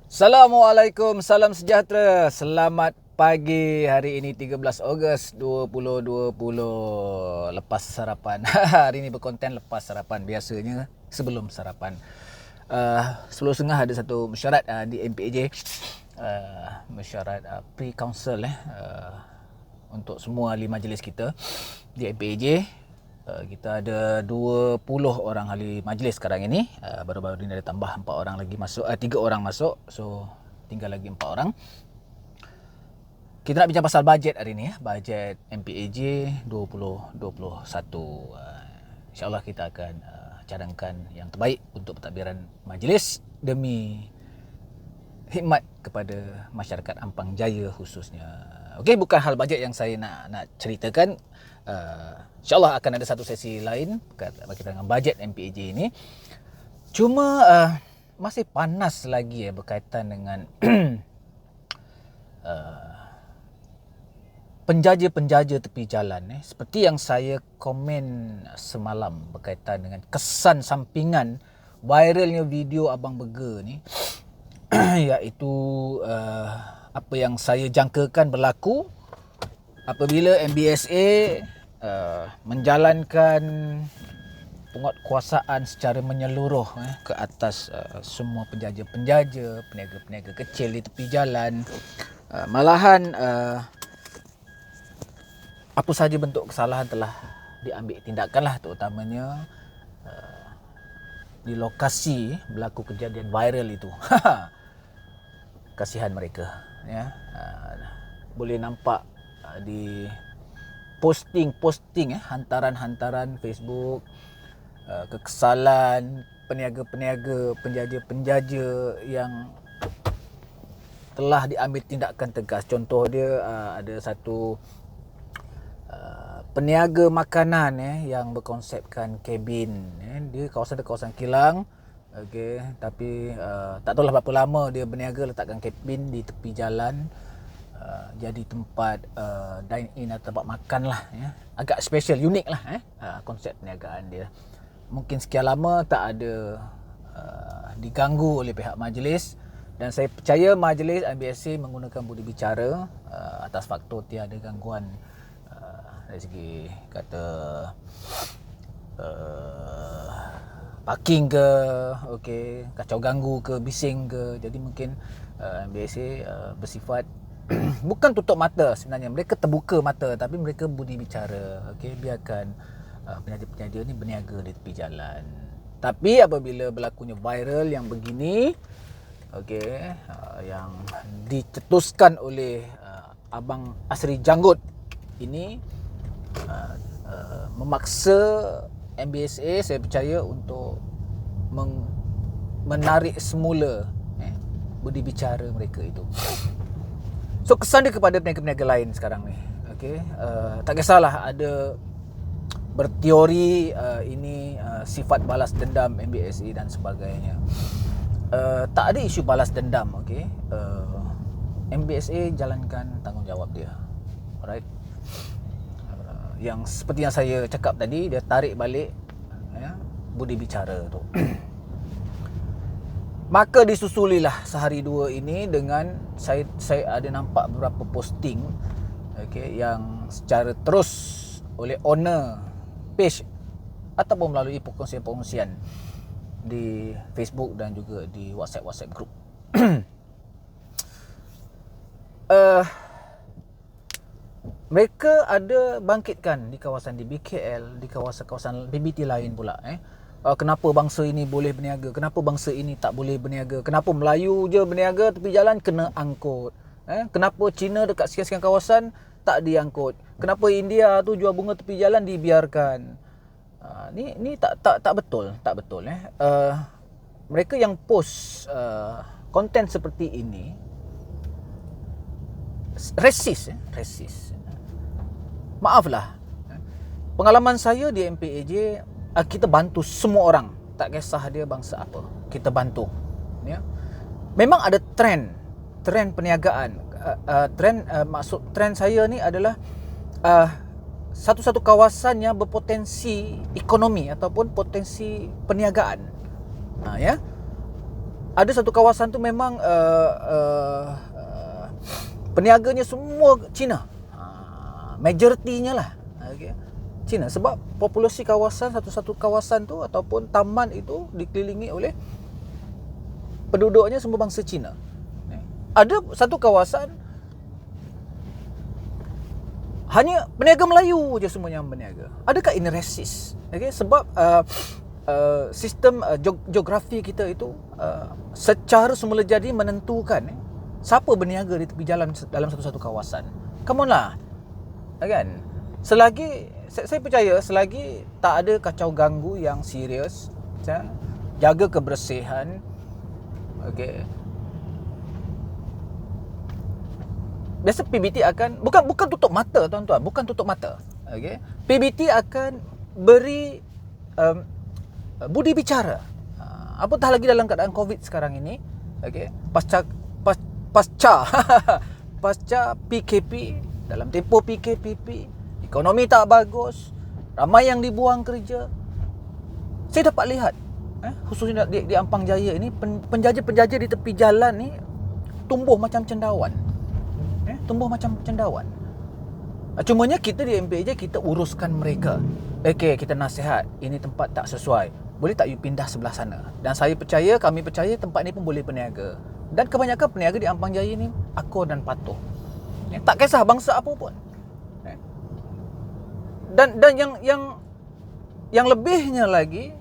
Assalamualaikum, salam sejahtera. Selamat pagi. Hari ini 13 Ogos 2020. Lepas sarapan. Hari ini berkonten lepas sarapan. Biasanya sebelum sarapan. 10.30 ada satu mesyuarat di MPAJ. Mesyuarat pre-council untuk semua ahli majlis kita di MPAJ. Kita ada 20 orang ahli majlis sekarang ini. Baru-baru ini ada tambah 4 orang lagi masuk, 3 orang masuk. So tinggal lagi 4 orang. Kita nak bincang pasal bajet hari ni, bajet MPAJ 2021. InsyaAllah kita akan cadangkan yang terbaik untuk pentadbiran majlis demi khidmat kepada masyarakat Ampang Jaya khususnya. Okey, bukan hal bajet yang saya nak ceritakan. InsyaAllah akan ada satu sesi lain berkaitan dengan bajet MPAJ ini. Cuma masih panas lagi berkaitan dengan penjaja-penjaja tepi jalan. Seperti yang saya komen semalam berkaitan dengan kesan sampingan viralnya video Abang Burger ni. Iaitu apa yang saya jangkakan berlaku apabila MBSA menjalankan penguatkuasaan secara menyeluruh ke atas semua penjaja-penjaja, peniaga-peniaga kecil di tepi jalan. Malahan apa sahaja bentuk kesalahan telah diambil tindakan lah, terutamanya di lokasi berlaku kejadian viral itu. Kasihan mereka, ya. Boleh nampak di posting hantaran-hantaran Facebook, kekesalan peniaga-peniaga, penjaja-penjaja yang telah diambil tindakan tegas. Contoh dia, ada satu peniaga makanan yang berkonsepkan kabin. Dia kawasan Kilang. Okey, tapi tak tahulah berapa lama dia berniaga letakkan kabin di tepi jalan. Jadi tempat dine in atau tempat makan lah, ya. Agak special, unik lah konsep perniagaan dia. Mungkin sekian lama tak ada diganggu oleh pihak majlis, dan saya percaya majlis MBSA menggunakan budi bicara atas faktor tiada gangguan dari segi kata parking ke, okey, kacau ganggu ke, bising ke. Jadi mungkin MBSA bersifat bukan tutup mata sebenarnya. Mereka terbuka mata, tapi mereka budi bicara. Okey, biarkan penjaja-penjaja ni berniaga di tepi jalan. Tapi apabila berlakunya viral yang begini, okey, yang dicetuskan oleh Abang Asri Janggut ini, memaksa MBSA, saya percaya, untuk menarik semula budi bicara mereka itu. So kesan dia kepada peniaga-peniaga lain sekarang ni, okey, tak kisahlah ada berteori ini sifat balas dendam MBSA dan sebagainya. Tak ada isu balas dendam, okey. MBSA jalankan tanggungjawab dia. Alright. Yang seperti yang saya cakap tadi, dia tarik balik budi bicara tu. Maka disusulilah sehari dua ini dengan saya ada nampak beberapa posting, okey, yang secara terus oleh owner page ataupun melalui perkongsian-perkongsian di Facebook dan juga di WhatsApp group. Mereka ada bangkitkan di kawasan di BKL, di kawasan-kawasan PBT lain pula. Kenapa bangsa ini boleh berniaga, kenapa bangsa ini tak boleh berniaga, kenapa Melayu je berniaga tepi jalan kena angkut, kenapa Cina dekat sekian-sekian kawasan tak diangkut, kenapa India tu jual bunga tepi jalan dibiarkan. Ni tak betul, mereka yang post konten seperti ini resis. Maaflah, pengalaman saya di MPAJ, kita bantu semua orang, tak kisah dia bangsa apa, kita bantu, ya. Memang ada trend perniagaan. Maksud trend saya ni adalah satu-satu kawasan yang berpotensi ekonomi ataupun potensi perniagaan, ya. ada satu kawasan tu memang peniaganya semua Cina. Majoritinya lah. Okay. Cina, sebab populasi kawasan, satu-satu kawasan tu ataupun taman itu dikelilingi oleh penduduknya semua bangsa Cina. Ada satu kawasan hanya peniaga Melayu je semua yang berniaga. Adakah ini rasis? Okay, sebab sistem geografi kita itu secara semula jadi menentukan siapa berniaga di tepi jalan dalam satu-satu kawasan. Come on lah. Kan? Selagi saya percaya selagi tak ada kacau ganggu yang serius, jaga kebersihan, okey. Biasa PBT akan bukan tutup mata tuan-tuan, bukan tutup mata. Okey. PBT akan beri budi bicara. Apatah lagi dalam keadaan Covid sekarang ini, okey. Pasca PKP, dalam tempoh PKPP, ekonomi tak bagus, ramai yang dibuang kerja. Saya dapat lihat khususnya di Ampang Jaya ini, penjaja-penjaja di tepi jalan ni tumbuh macam cendawan. Tumbuh macam cendawan. Cumanya kita di MPAJ kita uruskan mereka. Okey, kita nasihat, ini tempat tak sesuai. Boleh tak you pindah sebelah sana? Dan kami percaya tempat ni pun boleh berniaga. Dan kebanyakan peniaga di Ampang Jaya ni akur dan patuh. Tak kisah bangsa apa pun. Dan yang lebihnya lagi,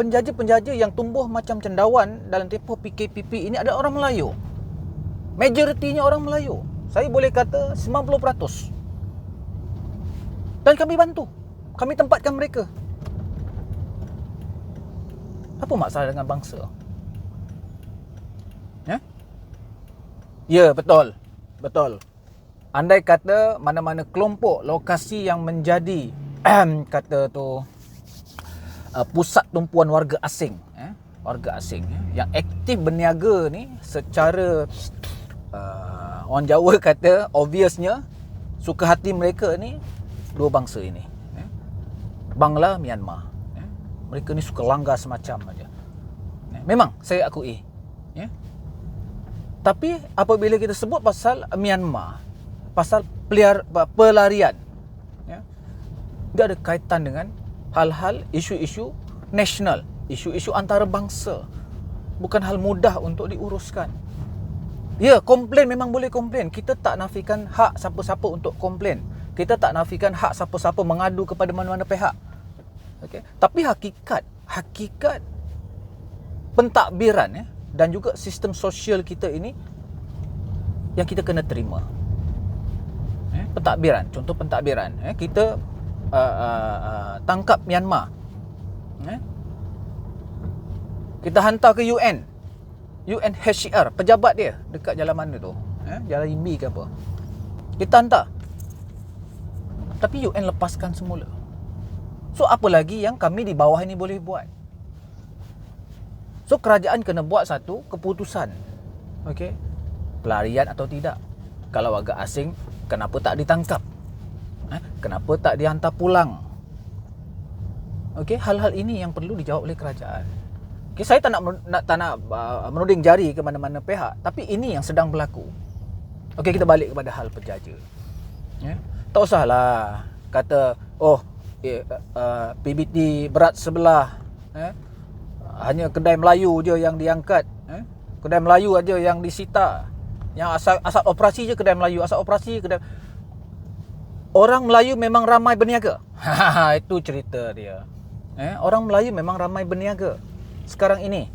penjaja-penjaja yang tumbuh macam cendawan dalam tempoh PKPP ini adalah orang Melayu. Majoritinya orang Melayu. Saya boleh kata 90%. Dan kami bantu. Kami tempatkan mereka. Apa masalah dengan bangsa? Ya, betul. Betul. Andai kata mana-mana kelompok lokasi yang menjadi kata tu pusat tumpuan warga asing, yang aktif berniaga ni secara orang Jawa kata obviousnya suka hati mereka ni dua bangsa ini, Bangla, Myanmar. Mereka ni suka langgar semacam aja. Memang saya akui. Tapi apabila kita sebut pasal Myanmar, pasal pelarian, dia ada kaitan dengan hal-hal isu-isu nasional, isu-isu antarabangsa. Bukan hal mudah untuk diuruskan. Ya, komplain memang boleh komplain. Kita tak nafikan hak siapa-siapa untuk komplain. Kita tak nafikan hak siapa-siapa mengadu kepada mana-mana pihak. Okay. Tapi hakikat pentadbiran dan juga sistem sosial kita ini yang kita kena terima. Pentadbiran, contoh pentadbiran, kita tangkap Myanmar, kita hantar ke UNHCR, pejabat dia dekat jalan mana tu, jalan Imbi ke apa, kita hantar, tapi UN lepaskan semula. So apa lagi yang kami di bawah ini boleh buat? So kerajaan kena buat satu keputusan, okey, pelarian atau tidak. Kalau warga asing, kenapa tak ditangkap? Kenapa tak dihantar pulang? Okey, hal-hal ini yang perlu dijawab oleh kerajaan. Okey, saya tak nak menuding jari ke mana-mana pihak, tapi ini yang sedang berlaku. Okey, kita balik kepada hal penjaja. Tak usahlah kata PBT berat sebelah, hanya kedai Melayu je yang diangkat, kedai Melayu aja yang disita. Yang asal operasi je kedai Melayu, asal operasi kedai. Orang Melayu memang ramai berniaga. Itu cerita dia. Orang Melayu memang ramai berniaga. Sekarang ini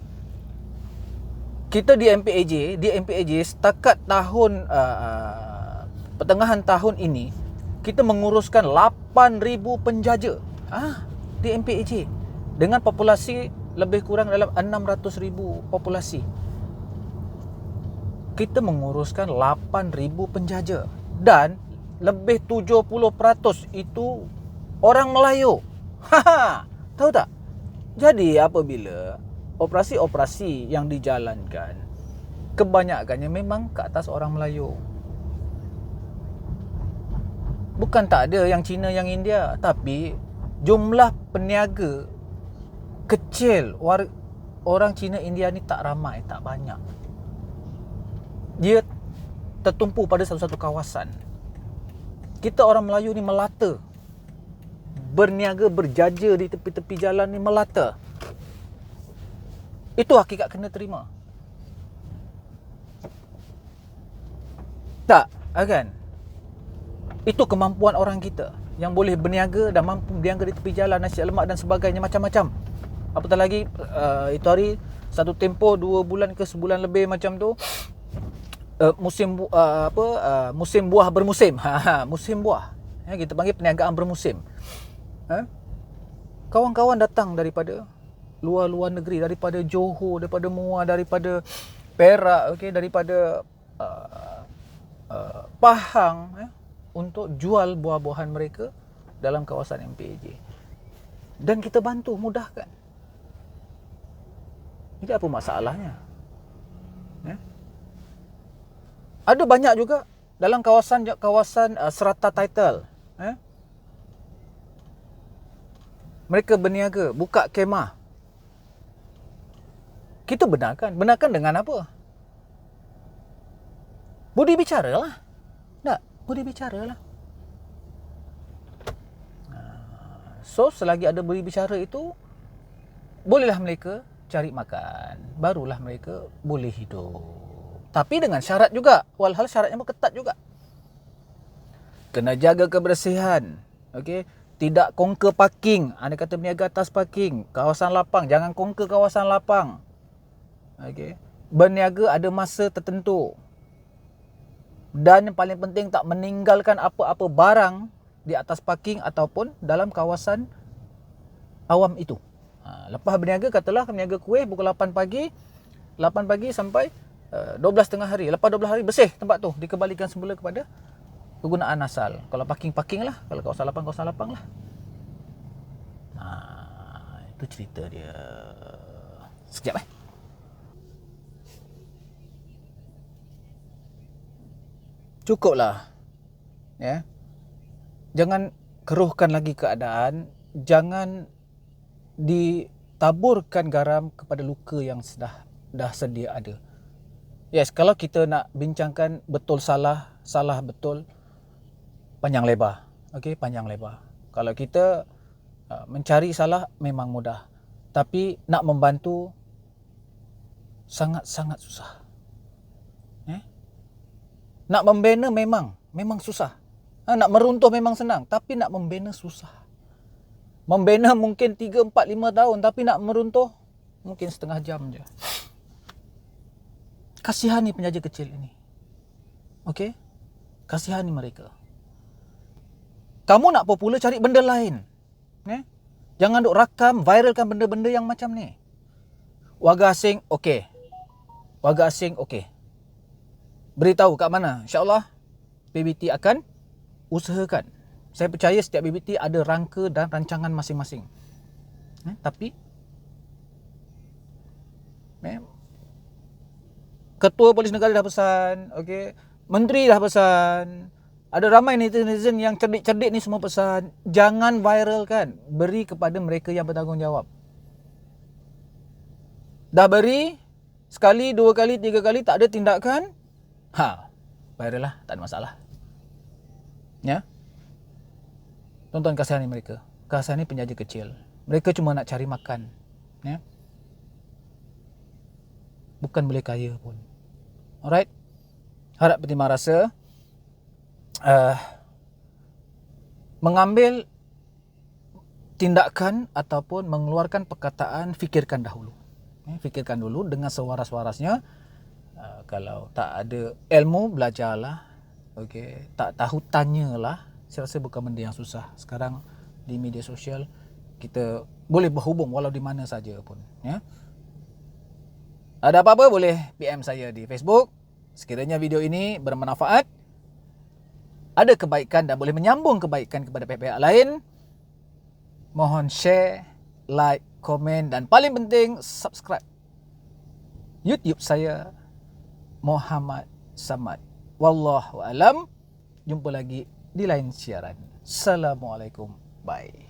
kita di MPAJ setakat tahun pertengahan tahun ini kita menguruskan 8,000 penjaja di MPAJ dengan populasi lebih kurang dalam 600,000 populasi. Kita menguruskan 8,000 penjaja dan lebih 70% itu orang Melayu. Tahu tak? Jadi apabila operasi-operasi yang dijalankan, kebanyakannya memang ke atas orang Melayu. Bukan tak ada yang Cina, yang India, tapi jumlah peniaga kecil orang Cina India ni tak ramai, tak banyak. Dia tertumpu pada satu-satu kawasan. Kita orang Melayu ni melata, berniaga, berjaja di tepi-tepi jalan ni melata. Itu hakikat kena terima. Tak, kan? Itu kemampuan orang kita yang boleh berniaga dan mampu berniaga di tepi jalan, nasi lemak dan sebagainya, macam-macam. Apatah lagi itu hari satu tempoh 2 bulan ke sebulan lebih macam tu, musim buah bermusim. Musim buah. Kita panggil perniagaan bermusim. Kawan-kawan datang daripada luar-luar negeri, daripada Johor, daripada Muar, daripada Perak, daripada Pahang, untuk jual buah-buahan mereka dalam kawasan MPAJ. Dan kita bantu, mudahkan. Jadi apa masalahnya? Ada banyak juga dalam kawasan Serata Title. Mereka berniaga, buka kemah. Kita benarkan. Benarkan dengan apa? Budi bicara lah. Tak, budi bicara lah. So, selagi ada budi bicara itu, bolehlah mereka cari makan. Barulah mereka boleh hidup. Tapi dengan syarat juga. Walhal syaratnya pun ketat juga. Kena jaga kebersihan. Tidak kongka parking. Anda kata berniaga atas parking. Kawasan lapang. Jangan kongka kawasan lapang. Berniaga ada masa tertentu. Dan yang paling penting, tak meninggalkan apa-apa barang di atas parking ataupun dalam kawasan awam itu. Lepas berniaga, katalah berniaga kuih pukul 8 pagi sampai 12 tengah hari. Lepas 12 hari bersih tempat tu, dikembalikan semula kepada kegunaan asal. Kalau parking lah, kalau kawasan lapang lah. Itu cerita dia. Sekejap Cukuplah. Jangan keruhkan lagi keadaan. Jangan ditaburkan garam kepada luka yang dah sedia ada. Yes, kalau kita nak bincangkan betul salah betul, panjang lebar. Panjang lebar. Kalau kita mencari salah memang mudah. Tapi nak membantu sangat-sangat susah. Nak membina memang susah. Nak meruntuh memang senang, tapi nak membina susah. Membina mungkin 3, 4, 5 tahun, tapi nak meruntuh mungkin setengah jam je. Kasihani penjaja kecil ini. Kasihani mereka. Kamu nak popular, cari benda lain. Jangan duk rakam, viralkan benda-benda yang macam ni. Warga asing, warga asing, beritahu kat mana. InsyaAllah PBT akan usahakan. Saya percaya setiap PBT ada rangka dan rancangan masing-masing. Tapi Ketua Polis Negara dah pesan, Menteri dah pesan, ada ramai netizen yang cerdik-cerdik ni semua pesan, jangan viralkan, beri kepada mereka yang bertanggungjawab. Dah beri sekali, 2 kali, 3 kali tak ada tindakan, viral lah, tak ada masalah. Tonton kasihani mereka. Kasihani penjaja kecil. Mereka cuma nak cari makan. Bukan boleh kaya pun. Alright. Harap berterima rasa. Mengambil tindakan ataupun mengeluarkan perkataan, fikirkan dahulu. Fikirkan dulu dengan sewaras-warasnya. Kalau tak ada ilmu, belajarlah. Tak tahu, tanyalah. Saya rasa bukan benda yang susah. Sekarang di media sosial kita boleh berhubung walau di mana saja pun. Ada apa-apa boleh PM saya di Facebook. Sekiranya video ini bermanfaat, ada kebaikan dan boleh menyambung kebaikan kepada pihak-pihak lain, mohon share, like, komen dan paling penting subscribe YouTube saya, Muhammad Samad. Wallahu alam. Jumpa lagi di lain siaran. Assalamualaikum. Bye.